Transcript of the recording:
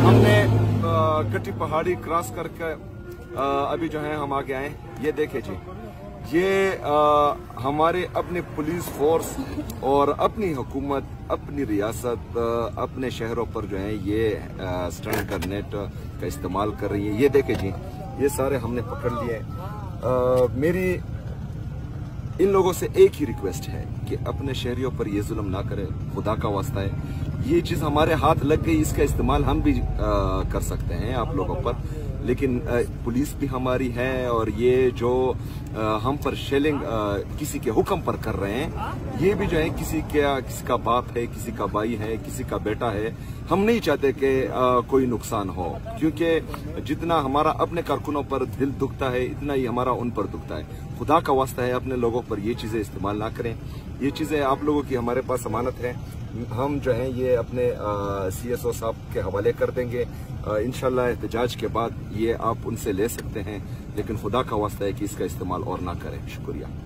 हमने कटी पहाड़ी क्रॉस करके अभी जो है हम आगे आए। ये देखे जी, ये हमारे अपने पुलिस फोर्स और अपनी हुकूमत, अपनी रियासत, अपने शहरों पर जो है ये स्टंट नेट का इस्तेमाल कर रही है। ये देखे जी, ये सारे हमने पकड़ लिए। मेरी इन लोगों से एक ही रिक्वेस्ट है कि अपने शहरियों पर ये जुल्म ना करें, खुदा का वास्ता है। ये चीज हमारे हाथ लग गई, इसका इस्तेमाल हम भी कर सकते हैं आप लोगों पर, लेकिन पुलिस भी हमारी है और ये जो हम पर शेलिंग किसी के हुक्म पर कर रहे हैं, ये भी जो है किसी का बाप है, किसी का भाई है, किसी का बेटा है। हम नहीं चाहते कि कोई नुकसान हो, क्योंकि जितना हमारा अपने कारकुनों पर दिल दुखता है, इतना ही हमारा उन पर दुखता है। खुदा का वास्ता है, अपने लोगों पर ये चीजें इस्तेमाल ना करें। ये चीजें आप लोगों की हमारे पास अमानत है, हम जो है ये अपने CSO साहब के हवाले कर देंगे। इंशाल्लाह एहतजाज के बाद ये आप उनसे ले सकते हैं, लेकिन खुदा का वास्ता है कि इसका इस्तेमाल और ना करें। शुक्रिया।